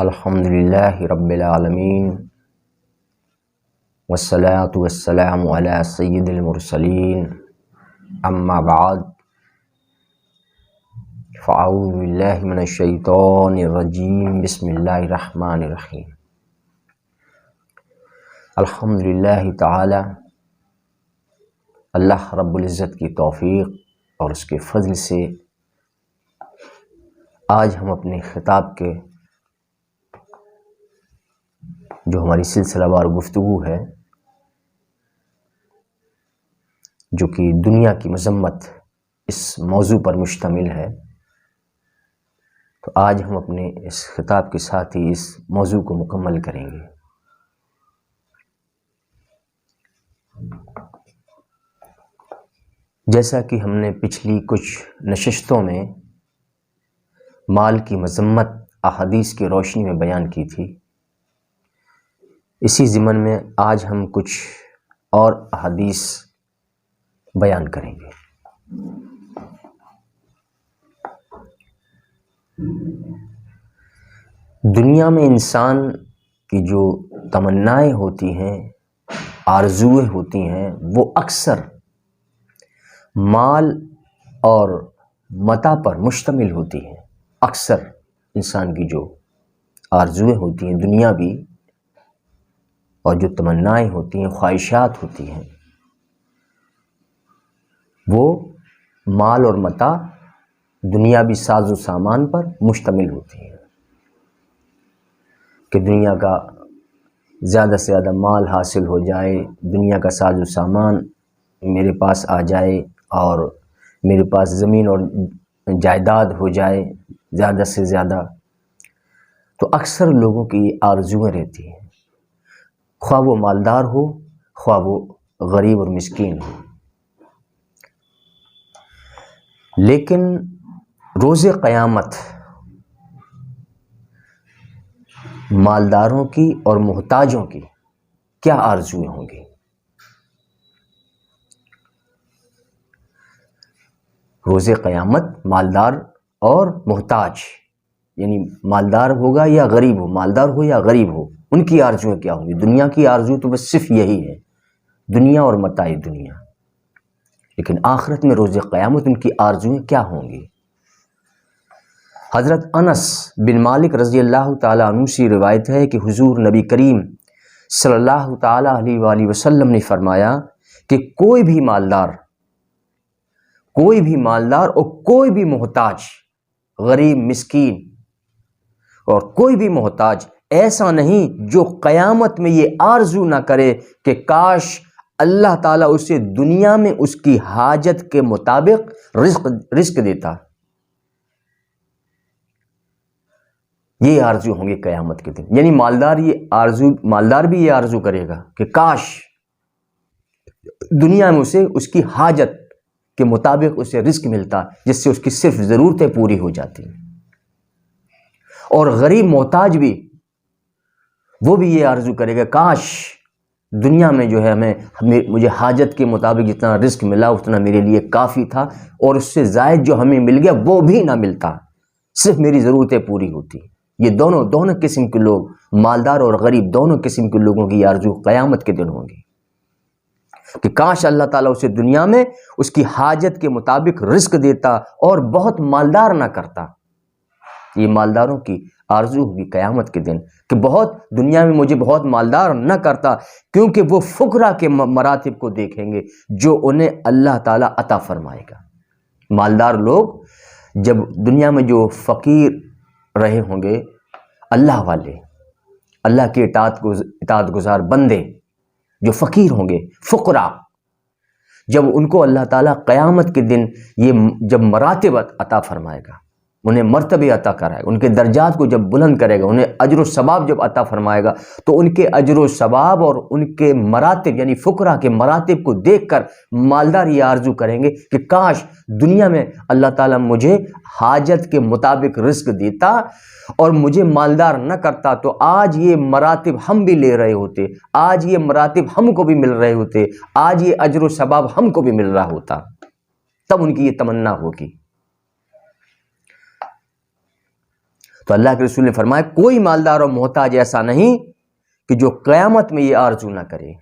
الحمدللہ رب العالمین والصلاة والسلام علی سید المرسلین اما بعد فاعوذ باللہ من الشیطان الرجیم بسم اللہ الرحمن الرحیم الحمدللہ تعالی اللہ رب العزت کی توفیق اور اس کے فضل سے آج ہم اپنے خطاب کے جو ہماری سلسلہ وار گفتگو ہے جو کہ دنیا کی مذمت اس موضوع پر مشتمل ہے، تو آج ہم اپنے اس خطاب کے ساتھ ہی اس موضوع کو مکمل کریں گے۔ جیسا کہ ہم نے پچھلی کچھ نشستوں میں مال کی مذمت احادیث کی روشنی میں بیان کی تھی، اسی ضمن میں آج ہم کچھ اور احادیث بیان کریں گے۔ دنیا میں انسان کی جو تمنائیں ہوتی ہیں، آرزویں ہوتی ہیں، وہ اکثر مال اور متاع پر مشتمل ہوتی ہیں۔ اکثر انسان کی جو آرزویں ہوتی ہیں دنیاوی اور جو تمنائیں ہوتی ہیں، خواہشات ہوتی ہیں، وہ مال اور متاع دنیاوی ساز و سامان پر مشتمل ہوتی ہیں کہ دنیا کا زیادہ سے زیادہ مال حاصل ہو جائے، دنیا کا ساز و سامان میرے پاس آ جائے اور میرے پاس زمین اور جائیداد ہو جائے زیادہ سے زیادہ، تو اکثر لوگوں کی آرزویں رہتی ہیں، خواہ وہ مالدار ہو خواہ وہ غریب اور مسکین ہو۔ لیکن روز قیامت مالداروں کی اور محتاجوں کی کیا آرزویں ہوں گی؟ روز قیامت مالدار اور محتاج، یعنی مالدار ہوگا یا غریب ہو، مالدار ہو یا غریب ہو، ان کی آرزویں کیا ہوں گی؟ دنیا کی آرزو تو بس صرف یہی ہے، دنیا اور متاع دنیا، لیکن آخرت میں روز قیامت ان کی آرزویں کیا ہوں گی؟ حضرت انس بن مالک رضی اللہ تعالیٰ عنہ سے روایت ہے کہ حضور نبی کریم صلی اللہ تعالیٰ علیہ وآلہ وسلم نے فرمایا کہ کوئی بھی مالدار اور کوئی بھی محتاج، غریب مسکین اور کوئی بھی محتاج ایسا نہیں جو قیامت میں یہ آرزو نہ کرے کہ کاش اللہ تعالیٰ اسے دنیا میں اس کی حاجت کے مطابق رزق دیتا۔ یہ آرزو ہوں گے قیامت کے دن، یعنی مالدار بھی یہ آرزو کرے گا کہ کاش دنیا میں اسے اس کی حاجت کے مطابق اسے رزق ملتا جس سے اس کی صرف ضرورتیں پوری ہو جاتی، اور غریب محتاج بھی وہ بھی یہ آرزو کرے گا کاش دنیا میں جو ہے مجھے حاجت کے مطابق جتنا رزق ملا اتنا میرے لیے کافی تھا، اور اس سے زائد جو ہمیں مل گیا وہ بھی نہ ملتا، صرف میری ضرورتیں پوری ہوتی۔ یہ دونوں قسم کے لوگ، مالدار اور غریب، دونوں قسم کے لوگوں کی آرزو قیامت کے دن ہوں گی کہ کاش اللہ تعالیٰ اسے دنیا میں اس کی حاجت کے مطابق رزق دیتا اور بہت مالدار نہ کرتا۔ یہ مالداروں کی آرزو ہوگی قیامت کے دن کہ بہت دنیا میں مجھے بہت مالدار نہ کرتا، کیونکہ وہ فقراء کے مراتب کو دیکھیں گے جو انہیں اللہ تعالیٰ عطا فرمائے گا۔ مالدار لوگ جب دنیا میں جو فقیر رہے ہوں گے، اللہ والے، اللہ کے اطاعت گزار بندے جو فقیر ہوں گے، فقراء، جب ان کو اللہ تعالیٰ قیامت کے دن یہ جب مراتب عطا فرمائے گا، انہیں مرتبے عطا کرائے گا، ان کے درجات کو جب بلند کرے گا، انہیں اجر و ثواب جب عطا فرمائے گا، تو ان کے اجر و ثواب اور ان کے مراتب یعنی فقراء کے مراتب کو دیکھ کر مالدار یہ آرزو کریں گے کہ کاش دنیا میں اللہ تعالیٰ مجھے حاجت کے مطابق رزق دیتا اور مجھے مالدار نہ کرتا، تو آج یہ مراتب ہم بھی لے رہے ہوتے، آج یہ مراتب ہم کو بھی مل رہے ہوتے، آج یہ اجر و ثواب ہم کو بھی مل رہا ہوتا۔ تب ان کی یہ تمنا ہوگی۔ تو اللہ کے رسول نے فرمایا کوئی مالدار اور محتاج ایسا نہیں کہ جو قیامت میں یہ آرزو نہ کرے۔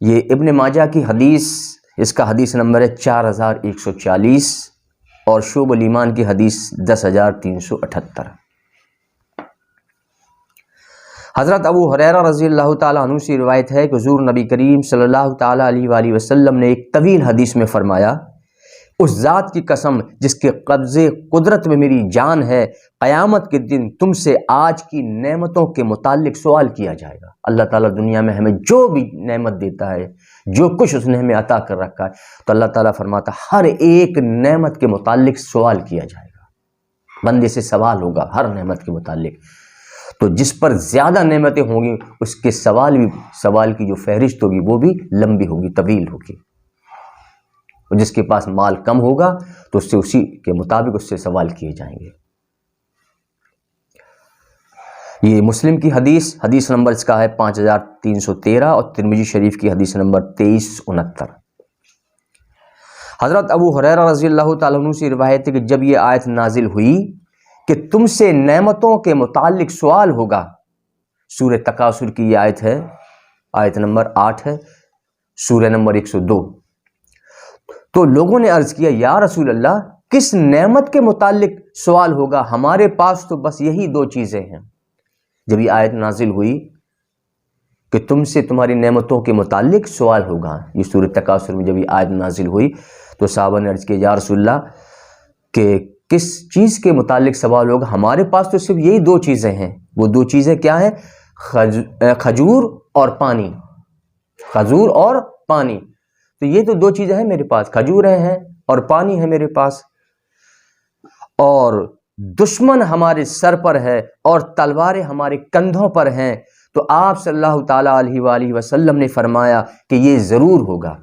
یہ ابن ماجہ کی حدیث، اس کا حدیث نمبر ہے 4140 اور شعب الایمان کی حدیث 10378۔ حضرت ابو ہریرہ رضی اللہ تعالیٰ عنہ سے روایت ہے کہ حضور نبی کریم صلی اللہ تعالیٰ علیہ وآلہ وسلم نے ایک طویل حدیث میں فرمایا، اس ذات کی قسم جس کے قبضے قدرت میں میری جان ہے، قیامت کے دن تم سے آج کی نعمتوں کے متعلق سوال کیا جائے گا۔ اللہ تعالیٰ دنیا میں ہمیں جو بھی نعمت دیتا ہے، جو کچھ اس نے ہمیں عطا کر رکھا ہے، تو اللہ تعالیٰ فرماتا ہے ہر ایک نعمت کے متعلق سوال کیا جائے گا، بندے سے سوال ہوگا ہر نعمت کے متعلق۔ تو جس پر زیادہ نعمتیں ہوں گی اس کے سوال کی جو فہرست ہوگی وہ بھی لمبی ہوگی، طویل ہوگی، اور جس کے پاس مال کم ہوگا تو اس سے اسی کے مطابق اس سے سوال کیے جائیں گے۔ یہ مسلم کی حدیث نمبر اس کا ہے 5313 اور ترمذی شریف کی حدیث نمبر 2369۔ حضرت ابو ہریرہ رضی اللہ تعالیٰ عنہ سے روایت ہے کہ جب یہ آیت نازل ہوئی کہ تم سے نعمتوں کے متعلق سوال ہوگا، سورہ تکاثر کی یہ آیت ہے، آیت نمبر 8 ہے، سورہ نمبر 102۔ تو لوگوں نے عرض کیا یا رسول اللہ کس نعمت کے متعلق سوال ہوگا؟ ہمارے پاس تو بس یہی دو چیزیں ہیں۔ جب یہ آیت نازل ہوئی کہ تم سے تمہاری نعمتوں کے متعلق سوال ہوگا، یہ سورۃ تکاثر میں جب یہ آیت نازل ہوئی تو صحابہ نے عرض کیا یا رسول اللہ کہ کس چیز کے متعلق سوال ہوگا؟ ہمارے پاس تو صرف یہی دو چیزیں ہیں۔ وہ دو چیزیں کیا ہیں؟ کھجور اور پانی، کھجور اور پانی۔ تو یہ تو دو چیزیں ہیں میرے پاس، کھجور ہیں اور پانی ہے میرے پاس، اور دشمن ہمارے سر پر ہے اور تلواریں ہمارے کندھوں پر ہیں۔ تو آپ صلی اللہ تعالیٰ علیہ وآلہ وسلم نے فرمایا کہ یہ ضرور ہوگا،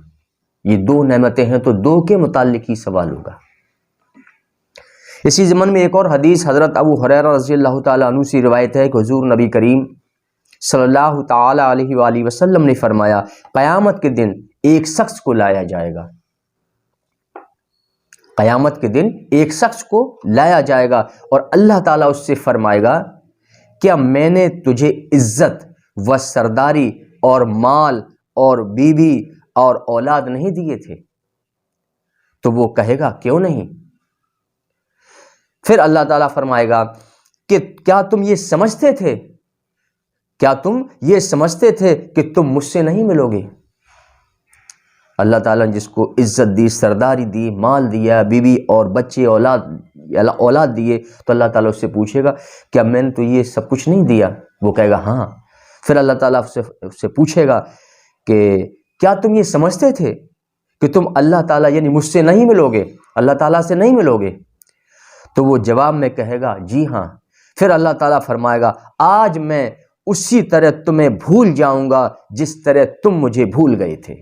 یہ دو نعمتیں ہیں تو دو کے متعلق ہی سوال ہوگا۔ اسی ضمن میں ایک اور حدیث حضرت ابو ہریرہ رضی اللہ تعالیٰ عنہ سے روایت ہے کہ حضور نبی کریم صلی اللہ تعالیٰ علیہ وآلہ وسلم نے فرمایا قیامت کے دن ایک شخص کو لایا جائے گا، قیامت کے دن ایک شخص کو لایا جائے گا اور اللہ تعالیٰ اس سے فرمائے گا کیا میں نے تجھے عزت و سرداری اور مال اور بیوی اور اولاد نہیں دیے تھے؟ تو وہ کہے گا کیوں نہیں؟ پھر اللہ تعالیٰ فرمائے گا کہ کیا تم یہ سمجھتے تھے، کیا تم یہ سمجھتے تھے کہ تم مجھ سے نہیں ملو گے؟ اللہ تعالیٰ نے جس کو عزت دی، سرداری دی، مال دیا، بیوی اور بچے اولاد دیے، تو اللہ تعالیٰ اس سے پوچھے گا کیا میں نے تو یہ سب کچھ نہیں دیا؟ وہ کہے گا ہاں۔ پھر اللہ تعالیٰ اس سے پوچھے گا کہ کیا تم یہ سمجھتے تھے کہ تم اللہ تعالیٰ یعنی مجھ سے نہیں ملو گے، اللہ تعالیٰ سے نہیں ملو گے؟ تو وہ جواب میں کہے گا جی ہاں۔ پھر اللہ تعالیٰ فرمائے گا آج میں اسی طرح تمہیں بھول جاؤں گا جس طرح تم مجھے بھول گئے تھے۔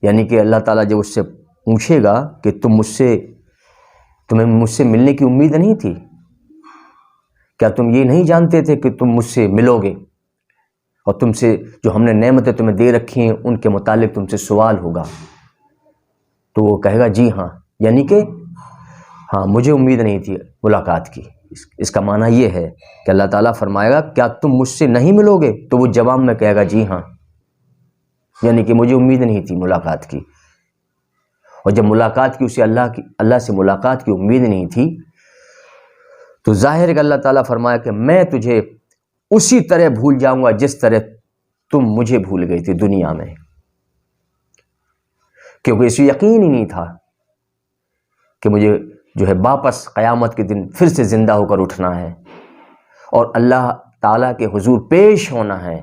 یعنی کہ اللہ تعالیٰ جب اس سے پوچھے گا کہ تمہیں مجھ سے ملنے کی امید نہیں تھی، کیا تم یہ نہیں جانتے تھے کہ تم مجھ سے ملو گے، اور تم سے جو ہم نے نعمتیں تمہیں دے رکھی ہیں ان کے متعلق تم سے سوال ہوگا، تو وہ کہے گا جی ہاں، یعنی کہ ہاں مجھے امید نہیں تھی ملاقات کی۔ اس کا معنی یہ ہے کہ اللہ تعالیٰ فرمائے گا کیا تم مجھ سے نہیں ملو گے؟ تو وہ جواب میں کہے گا جی ہاں، یعنی کہ مجھے امید نہیں تھی ملاقات کی۔ اور جب ملاقات کی اسے اللہ سے ملاقات کی امید نہیں تھی تو ظاہر ہے کہ اللہ تعالیٰ فرمایا کہ میں تجھے اسی طرح بھول جاؤں گا جس طرح تم مجھے بھول گئی تھی دنیا میں، کیونکہ اسے یقین ہی نہیں تھا کہ مجھے جو ہے واپس قیامت کے دن پھر سے زندہ ہو کر اٹھنا ہے اور اللہ تعالیٰ کے حضور پیش ہونا ہے۔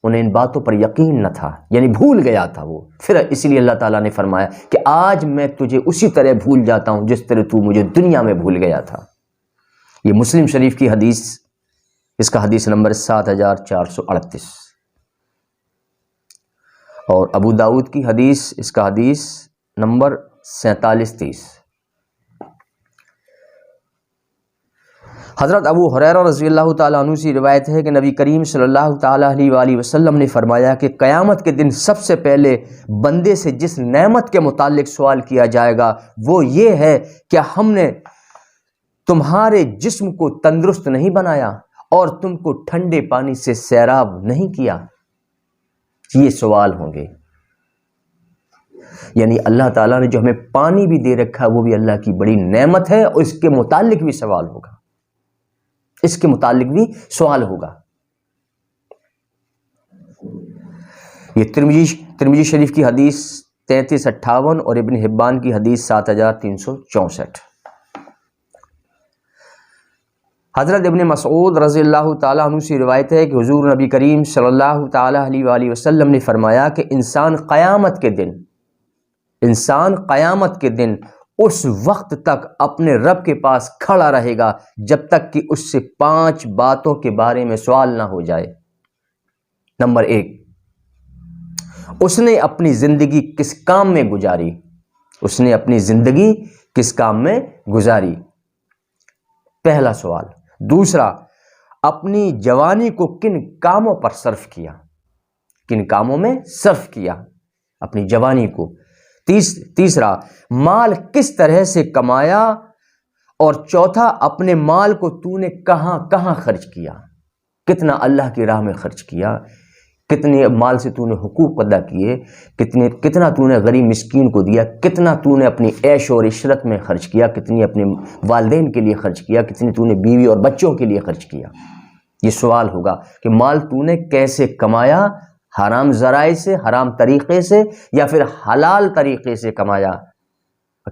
انہیں ان باتوں پر یقین نہ تھا، یعنی بھول گیا تھا وہ۔ پھر اسی لیے اللہ تعالیٰ نے فرمایا کہ آج میں تجھے اسی طرح بھول جاتا ہوں جس طرح تو مجھے دنیا میں بھول گیا تھا۔ یہ مسلم شریف کی حدیث، اس کا حدیث نمبر 7438، اور ابو داؤد کی حدیث، اس کا حدیث نمبر 4730۔ حضرت ابو ہریرہ رضی اللہ تعالیٰ عنہ سے روایت ہے کہ نبی کریم صلی اللہ تعالیٰ علیہ وآلہ وسلم نے فرمایا کہ قیامت کے دن سب سے پہلے بندے سے جس نعمت کے متعلق سوال کیا جائے گا وہ یہ ہے کہ ہم نے تمہارے جسم کو تندرست نہیں بنایا اور تم کو ٹھنڈے پانی سے سیراب نہیں کیا. یہ سوال ہوں گے. یعنی اللہ تعالیٰ نے جو ہمیں پانی بھی دے رکھا وہ بھی اللہ کی بڑی نعمت ہے اور اس کے متعلق بھی سوال ہوگا. اس کے متعلق بھی سوال ہوگا. یہ ترمذی شریف کی حدیث 3358 اور ابن حبان کی حدیث 7364. حضرت ابن مسعود رضی اللہ تعالیٰ عنہ سے روایت ہے کہ حضور نبی کریم صلی اللہ تعالیٰ علیہ وآلہ وسلم نے فرمایا کہ انسان قیامت کے دن اس وقت تک اپنے رب کے پاس کھڑا رہے گا جب تک کہ اس سے 5 باتوں کے بارے میں سوال نہ ہو جائے. نمبر 1، اس نے اپنی زندگی کس کام میں گزاری؟ اس نے اپنی زندگی کس کام میں گزاری؟ پہلا سوال. دوسرا، اپنی جوانی کو کن کاموں پر صرف کیا؟ کن کاموں میں صرف کیا اپنی جوانی کو؟ تیسرا، مال کس طرح سے کمایا؟ اور چوتھا، اپنے مال کو تو نے کہاں کہاں خرچ کیا؟ کتنا اللہ کی راہ میں خرچ کیا؟ کتنے مال سے تو نے حقوق ادا کیے؟ کتنا تو نے غریب مسکین کو دیا؟ کتنا تو نے اپنی عیش اور عشرت میں خرچ کیا؟ کتنی اپنے والدین کے لیے خرچ کیا؟ کتنی تو نے بیوی اور بچوں کے لیے خرچ کیا؟ یہ سوال ہوگا کہ مال تو نے کیسے کمایا؟ حرام ذرائع سے، حرام طریقے سے، یا پھر حلال طریقے سے کمایا؟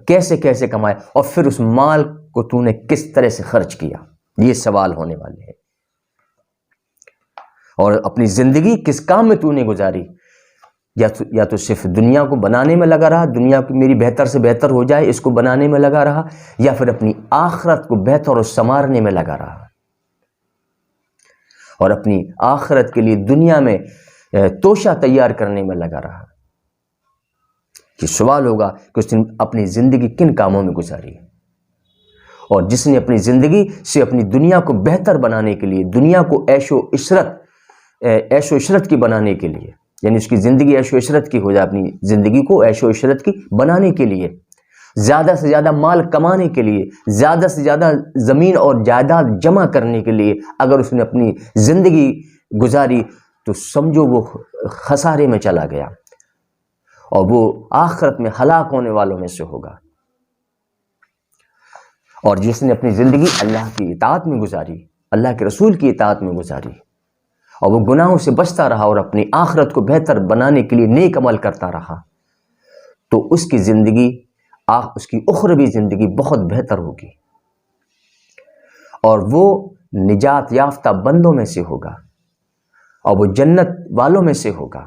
کیسے کیسے کمایا؟ اور پھر اس مال کو تو نے کس طرح سے خرچ کیا؟ یہ سوال ہونے والے ہیں. اور اپنی زندگی کس کام میں تو نے گزاری؟ یا تو صرف دنیا کو بنانے میں لگا رہا، دنیا کو میری بہتر سے بہتر ہو جائے اس کو بنانے میں لگا رہا، یا پھر اپنی آخرت کو بہتر اور سنوارنے میں لگا رہا اور اپنی آخرت کے لیے دنیا میں توشہ تیار کرنے میں لگا رہا. یہ سوال ہوگا کہ اس نے اپنی زندگی کن کاموں میں گزاری. اور جس نے اپنی زندگی سے اپنی دنیا کو بہتر بنانے کے لیے، دنیا کو عیش و عشرت کی بنانے کے لیے، یعنی اس کی زندگی عیش و عشرت کی ہو جائے، اپنی زندگی کو عیش و عشرت کی بنانے کے لیے، زیادہ سے زیادہ مال کمانے کے لیے، زیادہ سے زیادہ زمین اور جائیداد جمع کرنے کے لیے اگر اس نے اپنی زندگی گزاری تو سمجھو وہ خسارے میں چلا گیا اور وہ آخرت میں ہلاک ہونے والوں میں سے ہوگا. اور جس نے اپنی زندگی اللہ کی اطاعت میں گزاری، اللہ کے رسول کی اطاعت میں گزاری اور وہ گناہوں سے بچتا رہا اور اپنی آخرت کو بہتر بنانے کے لیے نیک عمل کرتا رہا، تو اس کی زندگی، اس کی اخروی زندگی بہت بہتر ہوگی اور وہ نجات یافتہ بندوں میں سے ہوگا اور وہ جنت والوں میں سے ہوگا.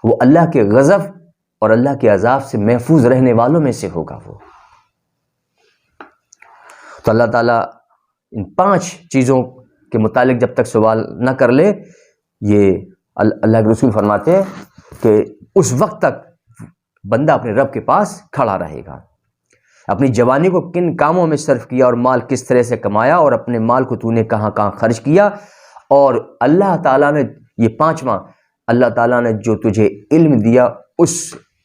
وہ اللہ کے غضب اور اللہ کے عذاب سے محفوظ رہنے والوں میں سے ہوگا وہ. تو اللہ تعالیٰ ان 5 چیزوں کے متعلق جب تک سوال نہ کر لے، یہ اللہ کے رسول فرماتے ہیں کہ اس وقت تک بندہ اپنے رب کے پاس کھڑا رہے گا. اپنی جوانی کو کن کاموں میں صرف کیا اور مال کس طرح سے کمایا اور اپنے مال کو تو نے کہاں کہاں خرچ کیا، اور اللہ تعالیٰ نے یہ 5واں، اللہ تعالیٰ نے جو تجھے علم دیا اس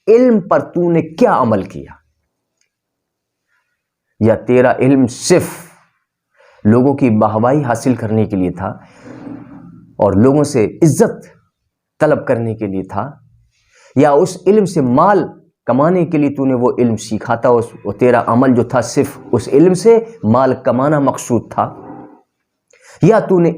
علم پر تو نے کیا عمل کیا؟ یا تیرا علم صرف لوگوں کی واہواہی حاصل کرنے کے لیے تھا اور لوگوں سے عزت طلب کرنے کے لیے تھا، یا اس علم سے مال کمانے کے لیے تو نے وہ علم سیکھا تھا اور تیرا عمل جو تھا صرف اس علم سے مال کمانا مقصود تھا، یا تو نے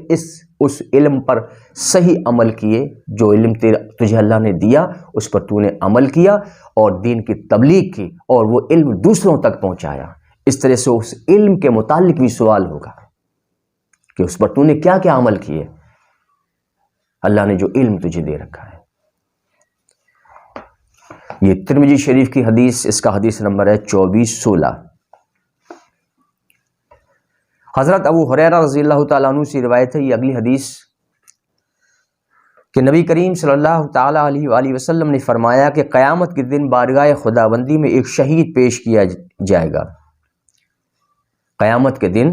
اس علم پر صحیح عمل کیے، جو علم تجھے اللہ نے دیا اس پر تو نے عمل کیا اور دین کی تبلیغ کی اور وہ علم دوسروں تک پہنچایا. اس طرح سے اس علم کے متعلق بھی سوال ہوگا کہ اس پر تو نے کیا کیا عمل کیے، اللہ نے جو علم تجھے دے رکھا ہے. یہ ترمذی شریف کی حدیث، اس کا حدیث نمبر ہے 2416. حضرت ابو ہریرہ رضی اللہ تعالیٰ عنہ سے روایت ہے یہ اگلی حدیث کہ نبی کریم صلی اللہ تعالیٰ علیہ وآلہ وسلم نے فرمایا کہ قیامت کے دن بارگاہ خداوندی میں ایک شہید پیش کیا جائے گا. قیامت کے دن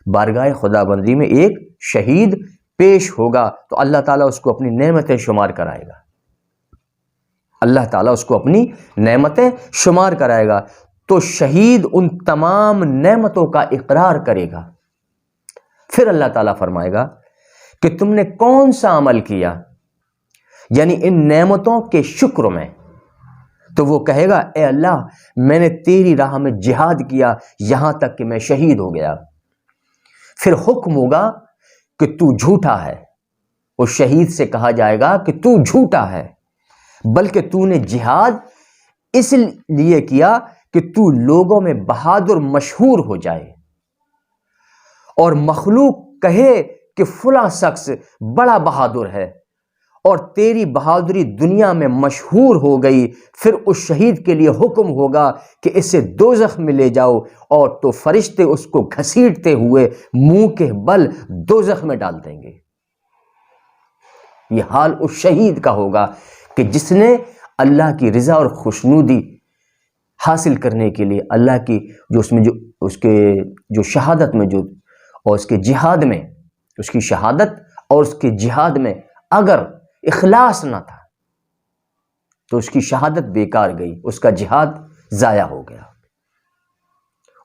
بارگاہ خدا بندی میں ایک شہید پیش ہوگا تو اللہ تعالیٰ اس کو اپنی نعمتیں شمار کرائے گا، اللہ تعالیٰ اس کو اپنی نعمتیں شمار کرائے گا، تو شہید ان تمام نعمتوں کا اقرار کرے گا۔ پھر اللہ تعالیٰ فرمائے گا کہ تم نے کون سا عمل کیا، یعنی ان نعمتوں کے شکر میں، تو وہ کہے گا اے اللہ میں نے تیری راہ میں جہاد کیا یہاں تک کہ میں شہید ہو گیا۔ پھر حکم ہوگا کہ تو جھوٹا ہے، وہ شہید سے کہا جائے گا کہ تو جھوٹا ہے، بلکہ تو نے جہاد اس لیے کیا کہ تو لوگوں میں بہادر مشہور ہو جائے اور مخلوق کہے کہ فلاں شخص بڑا بہادر ہے، اور تیری بہادری دنیا میں مشہور ہو گئی۔ پھر اس شہید کے لیے حکم ہوگا کہ اسے دوزخ میں لے جاؤ، اور تو فرشتے اس کو گھسیٹتے ہوئے منہ کے بل دوزخ میں ڈال دیں گے۔ یہ حال اس شہید کا ہوگا کہ جس نے اللہ کی رضا اور خوشنودی حاصل کرنے کے لیے اللہ کی جو اس میں جو اس کے جو شہادت میں جو اور اس کے جہاد میں اس کی شہادت اور اس کے جہاد میں اگر اخلاص نہ تھا تو اس کی شہادت بیکار گئی، اس کا جہاد ضائع ہو گیا،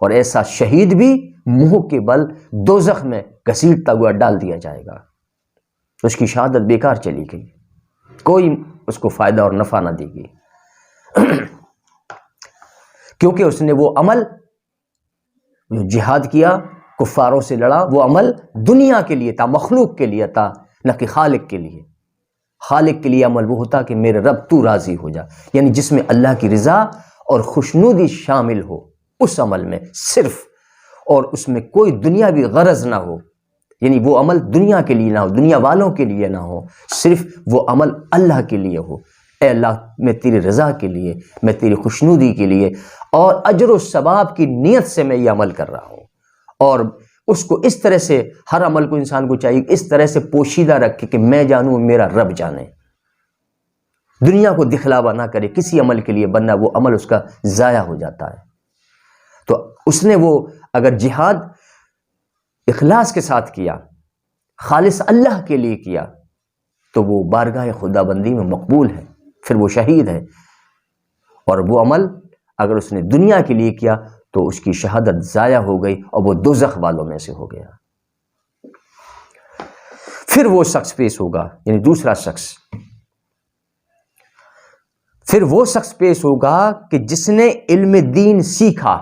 اور ایسا شہید بھی منہ کے بل دوزخ میں گھسیٹتا ہوا ڈال دیا جائے گا، اس کی شہادت بیکار چلی گئی، کوئی اس کو فائدہ اور نفع نہ دے گی، کیونکہ اس نے وہ عمل جو جہاد کیا، کفاروں سے لڑا، وہ عمل دنیا کے لیے تھا، مخلوق کے لیے تھا، نہ کہ خالق کے لیے۔ خالق کے لیے عمل وہ ہوتا کہ میرے رب تو راضی ہو جا، یعنی جس میں اللہ کی رضا اور خوشنودی شامل ہو اس عمل میں صرف، اور اس میں کوئی دنیاوی غرض نہ ہو، یعنی وہ عمل دنیا کے لیے نہ ہو، دنیا والوں کے لیے نہ ہو، صرف وہ عمل اللہ کے لیے ہو۔ اے اللہ میں تیری رضا کے لیے، میں تیری خوشنودی کے لیے اور اجر و ثواب کی نیت سے میں یہ عمل کر رہا ہوں، اور اس کو اس طرح سے ہر عمل کو انسان کو چاہیے اس طرح سے پوشیدہ رکھے کہ میں جانوں میرا رب جانے، دنیا کو دکھلاوا نہ کرے کسی عمل کے لیے، ورنہ وہ عمل اس کا ضائع ہو جاتا ہے۔ تو اس نے وہ اگر جہاد اخلاص کے ساتھ کیا، خالص اللہ کے لیے کیا، تو وہ بارگاہ خدا بندی میں مقبول ہے، پھر وہ شہید ہے، اور وہ عمل اگر اس نے دنیا کے لیے کیا تو اس کی شہادت ضائع ہو گئی اور وہ دوزخ والوں میں سے ہو گیا۔ پھر وہ شخص پیش ہوگا، یعنی دوسرا شخص، پھر وہ شخص پیش ہوگا کہ جس نے علم دین سیکھا،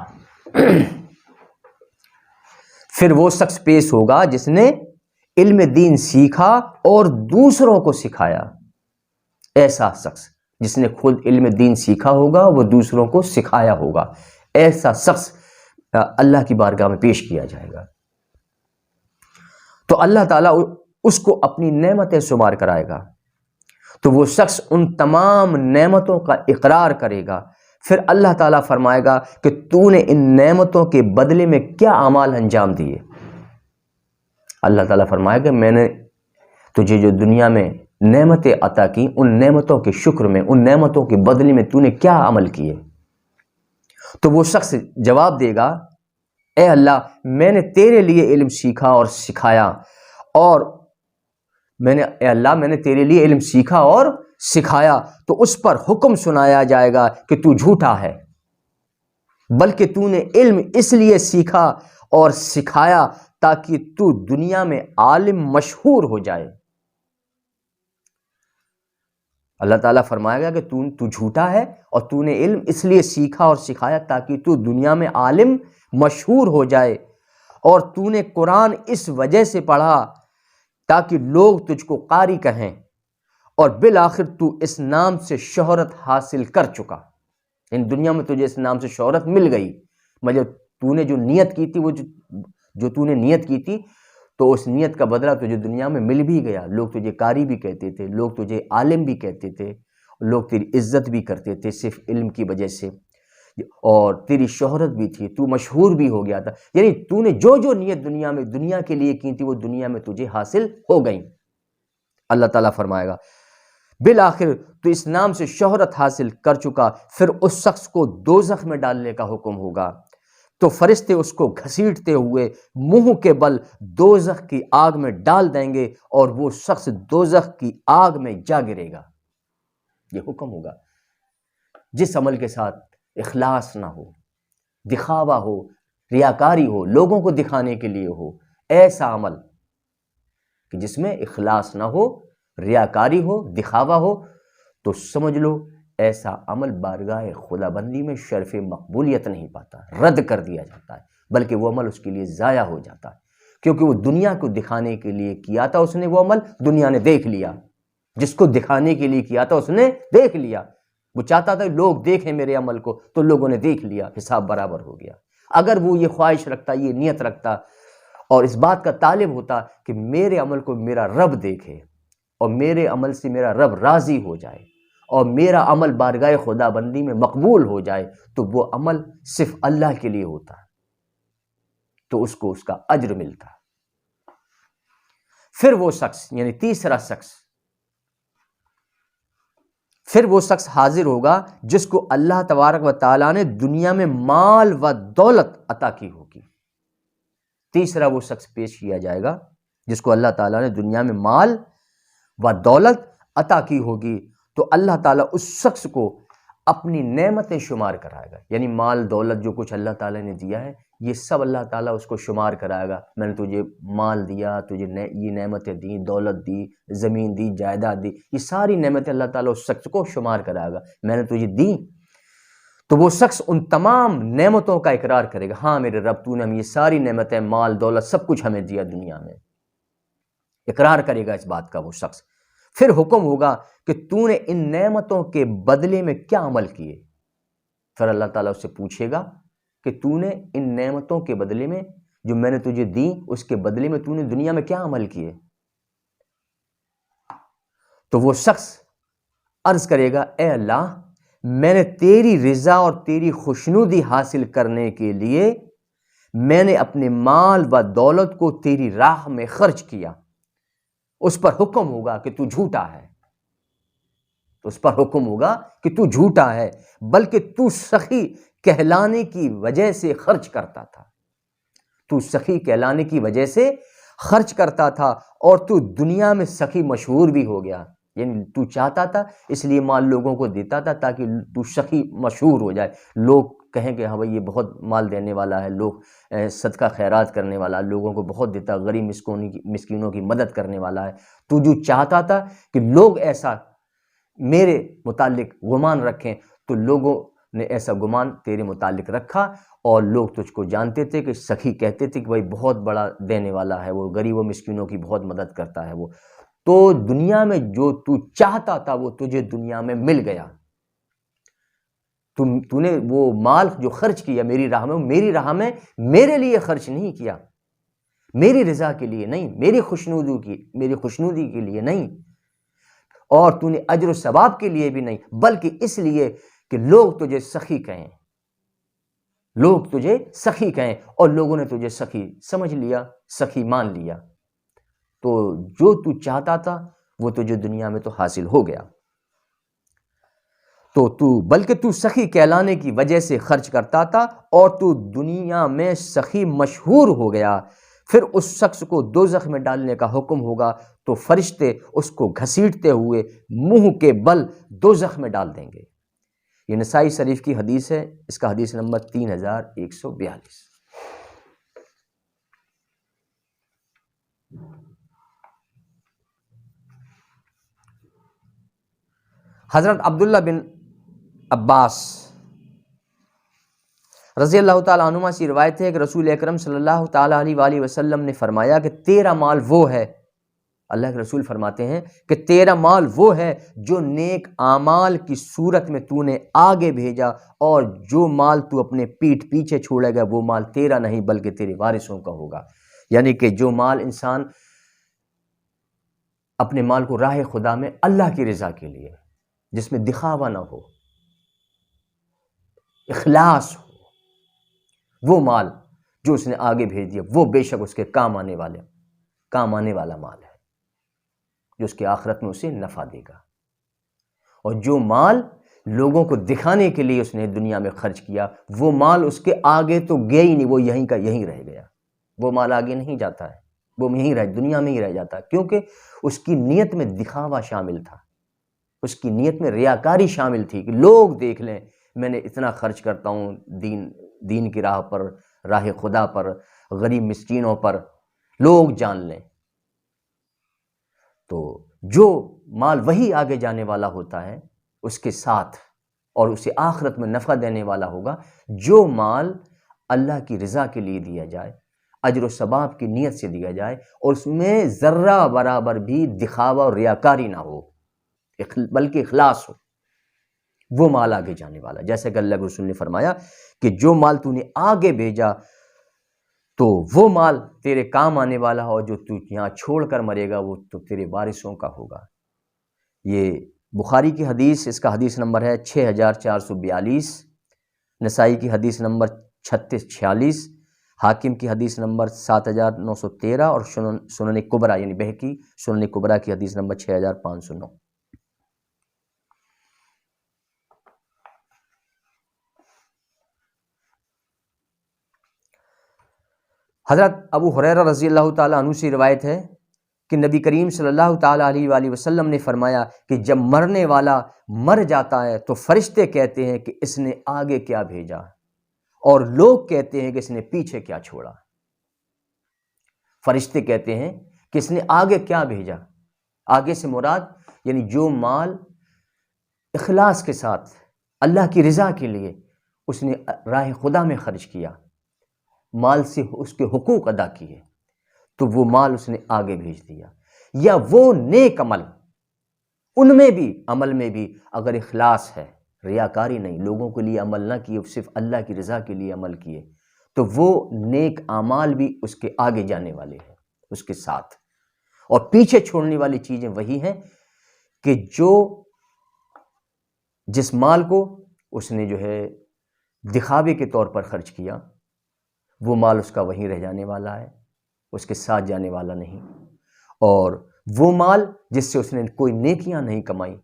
پھر وہ شخص پیش ہوگا جس نے علم دین سیکھا اور دوسروں کو سکھایا۔ ایسا شخص جس نے خود علم دین سیکھا ہوگا وہ دوسروں کو سکھایا ہوگا، ایسا شخص اللہ کی بارگاہ میں پیش کیا جائے گا، تو اللہ تعالیٰ اس کو اپنی نعمتیں شمار کرائے گا، تو وہ شخص ان تمام نعمتوں کا اقرار کرے گا۔ پھر اللہ تعالیٰ فرمائے گا کہ تو نے ان نعمتوں کے بدلے میں کیا اعمال انجام دیے۔ اللہ تعالیٰ فرمائے گا میں نے تجھے جو دنیا میں نعمتیں عطا کی، ان نعمتوں کے شکر میں، ان نعمتوں کے بدلے میں تو نے کیا عمل کیے؟ تو وہ شخص جواب دے گا اے اللہ میں نے تیرے لیے علم سیکھا اور سکھایا، اور اے اللہ میں نے تیرے لیے علم سیکھا اور سکھایا، تو اس پر حکم سنایا جائے گا کہ تو جھوٹا ہے، بلکہ تو نے علم اس لیے سیکھا اور سکھایا تاکہ تو دنیا میں عالم مشہور ہو جائے۔ اللہ تعالیٰ فرمائے گا کہ تو جھوٹا ہے اور تو نے علم اس لیے سیکھا اور سکھایا تاکہ تو دنیا میں عالم مشہور ہو جائے، اور تو نے قرآن اس وجہ سے پڑھا تاکہ لوگ تجھ کو قاری کہیں، اور بالآخر تو اس نام سے شہرت حاصل کر چکا، ان دنیا میں تجھے اس نام سے شہرت مل گئی، مطلب تو نے جو نیت کی تھی، وہ جو تو نے نیت کی تھی تو اس نیت کا بدلہ تجھے دنیا میں مل بھی گیا، لوگ تجھے قاری بھی کہتے تھے، لوگ تجھے عالم بھی کہتے تھے، لوگ تیری عزت بھی کرتے تھے صرف علم کی وجہ سے، اور تیری شہرت بھی تھی، تو مشہور بھی ہو گیا تھا، یعنی تو نے جو نیت دنیا میں دنیا کے لیے کی تھی وہ دنیا میں تجھے حاصل ہو گئی۔ اللہ تعالیٰ فرمائے گا بالآخر تو اس نام سے شہرت حاصل کر چکا، پھر اس شخص کو دوزخ میں ڈالنے کا حکم ہوگا، تو فرشتے اس کو گھسیٹتے ہوئے منہ کے بل دوزخ کی آگ میں ڈال دیں گے اور وہ شخص دوزخ کی آگ میں جا گرے گا۔ یہ حکم ہوگا۔ جس عمل کے ساتھ اخلاص نہ ہو، دکھاوا ہو، ریاکاری ہو، لوگوں کو دکھانے کے لیے ہو، ایسا عمل کہ جس میں اخلاص نہ ہو، ریاکاری ہو، دکھاوا ہو، تو سمجھ لو ایسا عمل بارگاہ خدا بندی میں شرف مقبولیت نہیں پاتا، رد کر دیا جاتا ہے، بلکہ وہ عمل اس کے لیے ضائع ہو جاتا ہے، کیونکہ وہ دنیا کو دکھانے کے لیے کیا تھا اس نے، وہ عمل دنیا نے دیکھ لیا۔ جس کو دکھانے کے لیے کیا تھا اس نے دیکھ لیا، وہ چاہتا تھا لوگ دیکھیں میرے عمل کو، تو لوگوں نے دیکھ لیا، حساب برابر ہو گیا۔ اگر وہ یہ خواہش رکھتا، یہ نیت رکھتا اور اس بات کا طالب ہوتا کہ میرے عمل کو میرا رب دیکھے اور میرے عمل سے میرا رب راضی ہو جائے اور میرا عمل بارگاہ خدا بندی میں مقبول ہو جائے، تو وہ عمل صرف اللہ کے لیے ہوتا ہے، تو اس کو اس کا اجر ملتا۔ پھر وہ شخص یعنی تیسرا شخص، پھر وہ شخص حاضر ہوگا جس کو اللہ تبارک و تعالیٰ نے دنیا میں مال و دولت عطا کی ہوگی۔ تیسرا وہ شخص پیش کیا جائے گا جس کو اللہ تعالیٰ نے دنیا میں مال و دولت عطا کی ہوگی، تو اللہ تعالیٰ اس شخص کو اپنی نعمتیں شمار کرائے گا، یعنی مال دولت جو کچھ اللہ تعالیٰ نے دیا ہے یہ سب اللہ تعالیٰ اس کو شمار کرائے گا۔ میں نے تجھے مال دیا، تجھے یہ نعمتیں دی، دولت دی، زمین دی، جائیداد دی، یہ ساری نعمتیں اللہ تعالیٰ اس شخص کو شمار کرائے گا، میں نے تجھے دی۔ تو وہ شخص ان تمام نعمتوں کا اقرار کرے گا، ہاں میرے رب تو نے ہمیں یہ ساری نعمتیں، مال دولت سب کچھ ہمیں دیا دنیا میں، اقرار کرے گا اس بات کا وہ شخص۔ پھر حکم ہوگا کہ تو نے ان نعمتوں کے بدلے میں کیا عمل کیے؟ پھر اللہ تعالیٰ اس سے پوچھے گا کہ تو نے ان نعمتوں کے بدلے میں جو میں نے تجھے دی، اس کے بدلے میں تو نے دنیا میں کیا عمل کیے؟ تو وہ شخص عرض کرے گا، اے اللہ، میں نے تیری رضا اور تیری خوشنودی حاصل کرنے کے لیے میں نے اپنے مال و دولت کو تیری راہ میں خرچ کیا۔ اس پر حکم ہوگا کہ تو جھوٹا ہے، اس پر حکم ہوگا کہ تو جھوٹا ہے، بلکہ تو سخی کہلانے کی وجہ سے خرچ کرتا تھا، تو سخی کہلانے کی وجہ سے خرچ کرتا تھا اور تو دنیا میں سخی مشہور بھی ہو گیا، یعنی تو چاہتا تھا اس لیے مال لوگوں کو دیتا تھا تاکہ تو سخی مشہور ہو جائے، لوگ کہیں کہ ہاں بھائی یہ بہت مال دینے والا ہے، لوگ صدقہ خیرات کرنے والا، لوگوں کو بہت دیتا، غریب مسکینوں کی مدد کرنے والا ہے۔ تو جو چاہتا تھا کہ لوگ ایسا میرے متعلق گمان رکھیں، تو لوگوں نے ایسا گمان تیرے متعلق رکھا اور لوگ تجھ کو جانتے تھے کہ سخی کہتے تھے کہ بھائی بہت بڑا دینے والا ہے وہ، غریب و مسکینوں کی بہت مدد کرتا ہے وہ۔ تو دنیا میں جو تو چاہتا تھا وہ تجھے دنیا میں مل گیا، تو نے وہ مال جو خرچ کیا میری راہ میں، میری راہ میں میرے لیے خرچ نہیں کیا، میری رضا کے لیے نہیں، میری خوشنودی کے لیے نہیں، اور تو نے اجر و ثواب کے لیے بھی نہیں، بلکہ اس لیے کہ لوگ تجھے سخی کہیں، لوگ تجھے سخی کہیں، اور لوگوں نے تجھے سخی سمجھ لیا، سخی مان لیا۔ تو جو تو چاہتا تھا وہ تجھے دنیا میں تو حاصل ہو گیا، بلکہ تو سخی کہلانے کی وجہ سے خرچ کرتا تھا اور تو دنیا میں سخی مشہور ہو گیا۔ پھر اس شخص کو دوزخ میں ڈالنے کا حکم ہوگا، تو فرشتے اس کو گھسیٹتے ہوئے منہ کے بل دوزخ میں ڈال دیں گے۔ یہ نسائی شریف کی حدیث ہے، اس کا حدیث نمبر 3142۔ حضرت عبداللہ بن عباس رضی اللہ تعالیٰ عنہما سے روایت ہے کہ رسول اکرم صلی اللہ تعالیٰ علیہ وآلہ وسلم نے فرمایا کہ تیرا مال وہ ہے، اللہ کے رسول فرماتے ہیں کہ تیرا مال وہ ہے جو نیک اعمال کی صورت میں تو نے آگے بھیجا، اور جو مال تو اپنے پیٹھ پیچھے چھوڑے گا وہ مال تیرا نہیں بلکہ تیرے وارثوں کا ہوگا۔ یعنی کہ جو مال انسان اپنے مال کو راہ خدا میں اللہ کی رضا کے لیے، جس میں دکھاوا نہ ہو، اخلاص ہو، وہ مال جو اس نے آگے بھیج دیا وہ بے شک اس کے کام آنے والا مال ہے، جو اس کے آخرت میں اسے نفع دے گا۔ اور جو مال لوگوں کو دکھانے کے لیے اس نے دنیا میں خرچ کیا، وہ مال اس کے آگے تو گیا ہی نہیں، وہ یہیں کا یہیں رہ گیا، وہ مال آگے نہیں جاتا ہے، وہ دنیا میں ہی رہ جاتا ہے، کیونکہ اس کی نیت میں دکھاوا شامل تھا، اس کی نیت میں ریاکاری شامل تھی کہ لوگ دیکھ لیں میں نے اتنا خرچ کرتا ہوں دین کی راہ پر، راہ خدا پر، غریب مسکینوں پر، لوگ جان لیں۔ تو جو مال وہی آگے جانے والا ہوتا ہے اس کے ساتھ، اور اسے آخرت میں نفع دینے والا ہوگا، جو مال اللہ کی رضا کے لیے دیا جائے، اجر و ثواب کی نیت سے دیا جائے، اور اس میں ذرہ برابر بھی دکھاوا اور ریاکاری نہ ہو، بلکہ اخلاص ہو، وہ مال آگے جانے والا۔ جیسے کہ اللہ کے رسول نے فرمایا کہ جو مال تو نے آگے بھیجا تو وہ مال تیرے کام آنے والا ہو، جو تو یہاں چھوڑ کر مرے گا وہ تو تیرے وارثوں کا ہوگا۔ یہ بخاری کی حدیث، اس کا حدیث نمبر ہے 6442، نسائی کی حدیث نمبر 3646، حاکم کی حدیث نمبر 7913، اور سنن کبریٰ یعنی بہقی سنن کبریٰ کی حدیث نمبر 6509۔ حضرت ابو ہریرہ رضی اللہ تعالیٰ عنہ سے روایت ہے کہ نبی کریم صلی اللہ تعالیٰ علیہ وآلہ وسلم نے فرمایا کہ جب مرنے والا مر جاتا ہے تو فرشتے کہتے ہیں کہ اس نے آگے کیا بھیجا، اور لوگ کہتے ہیں کہ اس نے پیچھے کیا چھوڑا۔ فرشتے کہتے ہیں کہ اس نے آگے کیا بھیجا، آگے سے مراد یعنی جو مال اخلاص کے ساتھ اللہ کی رضا کے لیے اس نے راہ خدا میں خرچ کیا، مال سے اس کے حقوق ادا کیے، تو وہ مال اس نے آگے بھیج دیا۔ یا وہ نیک عمل، ان میں بھی عمل میں بھی اگر اخلاص ہے، ریاکاری نہیں، لوگوں کے لیے عمل نہ کیے، صرف اللہ کی رضا کے لیے عمل کیے، تو وہ نیک اعمال بھی اس کے آگے جانے والے ہیں اس کے ساتھ۔ اور پیچھے چھوڑنے والی چیزیں وہی ہیں کہ جس مال کو اس نے جو ہے دکھاوے کے طور پر خرچ کیا، وہ مال اس کا وہیں رہ جانے والا ہے، اس کے ساتھ جانے والا نہیں۔ اور وہ مال جس سے اس نے کوئی نیکیاں نہیں کمائی،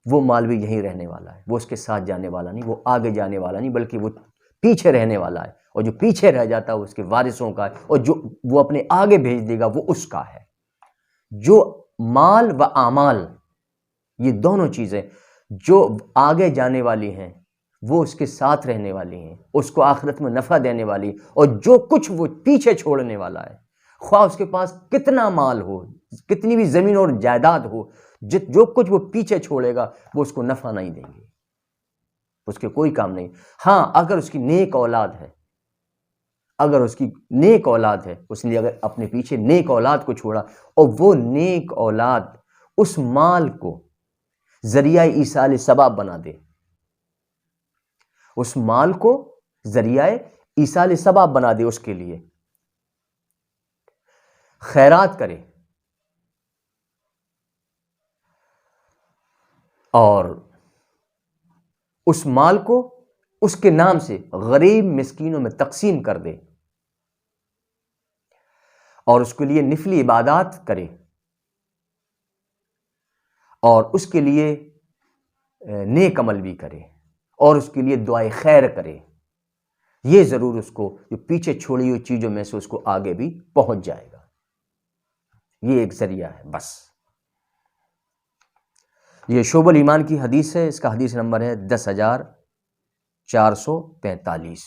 وہ مال بھی یہیں رہنے والا ہے، وہ اس کے ساتھ جانے والا نہیں، وہ آگے جانے والا نہیں، بلکہ وہ پیچھے رہنے والا ہے، اور جو پیچھے رہ جاتا ہے وہ اس کے وارثوں کا ہے، اور جو وہ اپنے آگے بھیج دے گا وہ اس کا ہے۔ جو مال و اعمال، یہ دونوں چیزیں جو آگے جانے والی ہیں وہ اس کے ساتھ رہنے والی ہیں، اس کو آخرت میں نفع دینے والی، اور جو کچھ وہ پیچھے چھوڑنے والا ہے، خواہ اس کے پاس کتنا مال ہو، کتنی بھی زمین اور جائیداد ہو، جو کچھ وہ پیچھے چھوڑے گا وہ اس کو نفع نہیں دیں گے، اس کے کوئی کام نہیں۔ ہاں اگر اس کی نیک اولاد ہے، اگر اس کی نیک اولاد ہے، اس نے اگر اپنے پیچھے نیک اولاد کو چھوڑا، اور وہ نیک اولاد اس مال کو ذریعہ ایصال ثواب بنا دے، اس مال کو ذریعہ ایصال ثواب بنا دے، اس کے لیے خیرات کرے، اور اس مال کو اس کے نام سے غریب مسکینوں میں تقسیم کر دے، اور اس کے لیے نفلی عبادات کرے، اور اس کے لیے نیک عمل بھی کرے، اور اس کے لیے دعائے خیر کرے، یہ ضرور اس کو جو پیچھے چھوڑی ہوئی چیزوں میں سے اس کو آگے بھی پہنچ جائے گا۔ یہ ایک ذریعہ ہے بس۔ یہ شعب الایمان کی حدیث ہے، اس کا حدیث نمبر ہے 10445۔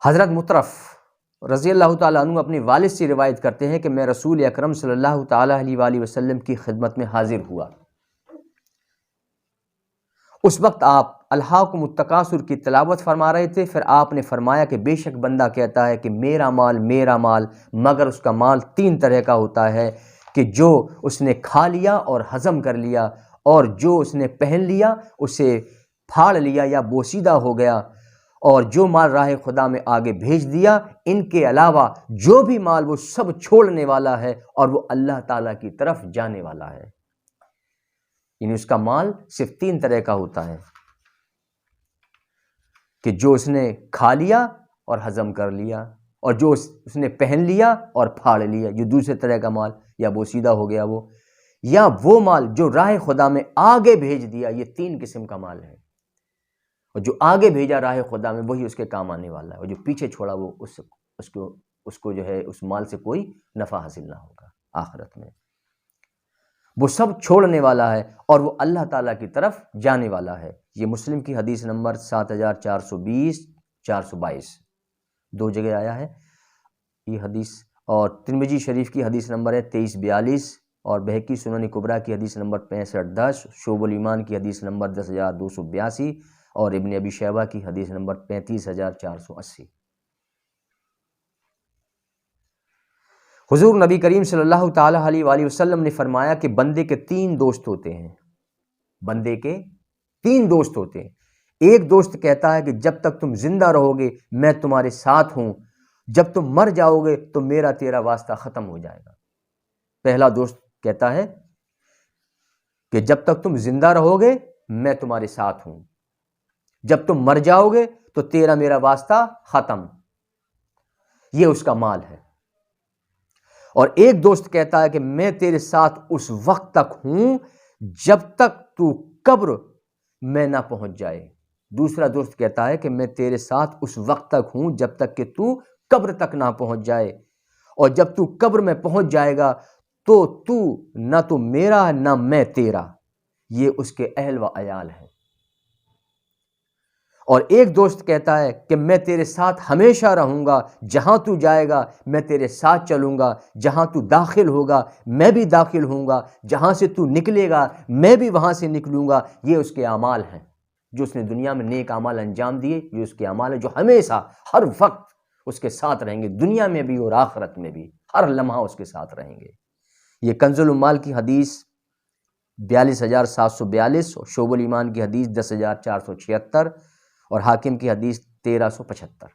حضرت مطرف رضی اللہ تعالیٰ عنہ اپنے والد سے روایت کرتے ہیں کہ میں رسول اکرم صلی اللہ تعالیٰ علیہ وآلہ وسلم کی خدمت میں حاضر ہوا۔ اس وقت آپ الہاکم التکاثر کی تلاوت فرما رہے تھے، پھر آپ نے فرمایا کہ بے شک بندہ کہتا ہے کہ میرا مال میرا مال، مگر اس کا مال تین طرح کا ہوتا ہے کہ جو اس نے کھا لیا اور ہضم کر لیا، اور جو اس نے پہن لیا اسے پھاڑ لیا یا بوسیدہ ہو گیا، اور جو مال راہ خدا میں آگے بھیج دیا۔ ان کے علاوہ جو بھی مال وہ سب چھوڑنے والا ہے، اور وہ اللہ تعالیٰ کی طرف جانے والا ہے۔ یعنی اس کا مال صرف تین طرح کا ہوتا ہے کہ جو اس نے کھا لیا اور ہضم کر لیا، اور جو اس نے پہن لیا اور پھاڑ لیا، جو دوسرے طرح کا مال یا بوسیدہ ہو گیا وہ۔ یا وہ مال جو راہ خدا میں آگے بھیج دیا. یہ 3 قسم کا مال ہے. اور جو آگے بھیجا راہ خدا میں وہی اس کے کام آنے والا ہے, اور جو پیچھے چھوڑا وہ اس کو جو ہے اس مال سے کوئی نفع حاصل نہ ہوگا آخرت میں. وہ سب چھوڑنے والا ہے اور وہ اللہ تعالیٰ کی طرف جانے والا ہے. یہ مسلم کی حدیث نمبر 7420 422 2 جگہ آیا ہے یہ حدیث, اور ترمذی شریف کی حدیث نمبر ہے 2342, اور بہقی سنن کبریٰ کی حدیث نمبر 6510, شعب الایمان کی حدیث نمبر 10282, اور ابن ابی شیبہ کی حدیث نمبر 35480. حضور نبی کریم صلی اللہ تعالیٰ علیہ وآلہ وسلم نے فرمایا کہ بندے کے 3 دوست ہوتے ہیں. بندے کے 3 دوست ہوتے ہیں. ایک دوست کہتا ہے کہ جب تک تم زندہ رہو گے میں تمہارے ساتھ ہوں, جب تم مر جاؤ گے تو میرا تیرا واسطہ ختم ہو جائے گا. پہلا دوست کہتا ہے کہ جب تک تم زندہ رہو گے میں تمہارے ساتھ ہوں, جب تم مر جاؤ گے تو تیرا میرا واسطہ ختم. یہ اس کا مال ہے. اور ایک دوست کہتا ہے کہ میں تیرے ساتھ اس وقت تک ہوں جب تک تو قبر میں نہ پہنچ جائے. دوسرا دوست کہتا ہے کہ میں تیرے ساتھ اس وقت تک ہوں جب تک کہ تو قبر تک نہ پہنچ جائے, اور جب تو قبر میں پہنچ جائے گا تو نہ تو میرا نہ میں تیرا. یہ اس کے اہل و عیال ہیں. اور ایک دوست کہتا ہے کہ میں تیرے ساتھ ہمیشہ رہوں گا, جہاں تو جائے گا میں تیرے ساتھ چلوں گا, جہاں تو داخل ہوگا میں بھی داخل ہوں گا, جہاں سے تو نکلے گا میں بھی وہاں سے نکلوں گا. یہ اس کے اعمال ہیں جو اس نے دنیا میں نیک اعمال انجام دیے. یہ اس کے اعمال ہیں جو ہمیشہ ہر وقت اس کے ساتھ رہیں گے, دنیا میں بھی اور آخرت میں بھی, ہر لمحہ اس کے ساتھ رہیں گے. یہ کنز الاموال کی حدیث 42742, اور شعب الایمان کی حدیث 10476, اور حاکم کی حدیث 1375.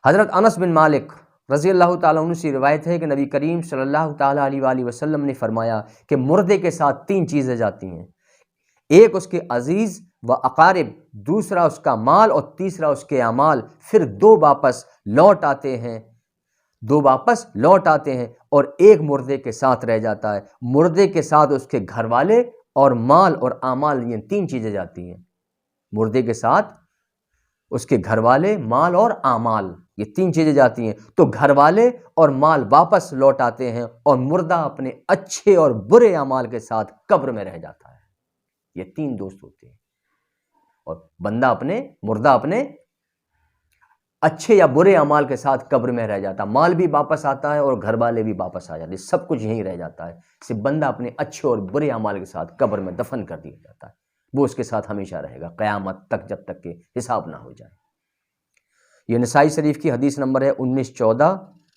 حضرت انس بن مالک رضی اللہ تعالیٰ عنہ سے روایت ہے کہ نبی کریم صلی اللہ تعالیٰ علیہ وآلہ وسلم نے فرمایا کہ مردے کے ساتھ 3 چیزیں جاتی ہیں. ایک اس کے عزیز و اقارب, دوسرا اس کا مال, اور تیسرا اس کے اعمال. پھر 2 واپس لوٹ آتے ہیں, 2 واپس لوٹ آتے ہیں, اور ایک مردے کے ساتھ رہ جاتا ہے. مردے کے ساتھ اس کے گھر والے اور مال اور اعمال, یہ 3 چیزیں جاتی ہیں. مردے کے ساتھ اس کے گھر والے, مال اور اعمال, یہ 3 چیزیں جاتی ہیں. تو گھر والے اور مال واپس لوٹ آتے ہیں, اور مردہ اپنے اچھے اور برے اعمال کے ساتھ قبر میں رہ جاتا ہے. یہ 3 دوست ہوتے ہیں. اور مردہ اپنے اچھے یا برے اعمال کے ساتھ قبر میں رہ جاتا ہے. مال بھی واپس آتا ہے اور گھر والے بھی واپس آ جاتے ہیں, سب کچھ یہیں رہ جاتا ہے. صرف بندہ اپنے اچھے اور برے اعمال کے ساتھ قبر میں دفن کر دیا جاتا ہے. وہ اس کے ساتھ ہمیشہ رہے گا قیامت تک, جب تک کہ حساب نہ ہو جائے. یہ نسائی شریف کی حدیث نمبر ہے 1914,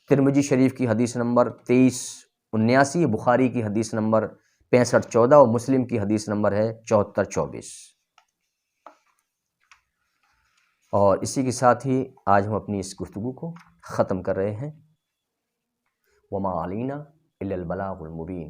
ترمذی شریف کی حدیث نمبر 2379, بخاری کی حدیث نمبر 6514, اور مسلم کی حدیث نمبر ہے 7424. اور اسی کے ساتھ ہی آج ہم اپنی اس گفتگو کو ختم کر رہے ہیں. وما علینا الا البلاغ المبین.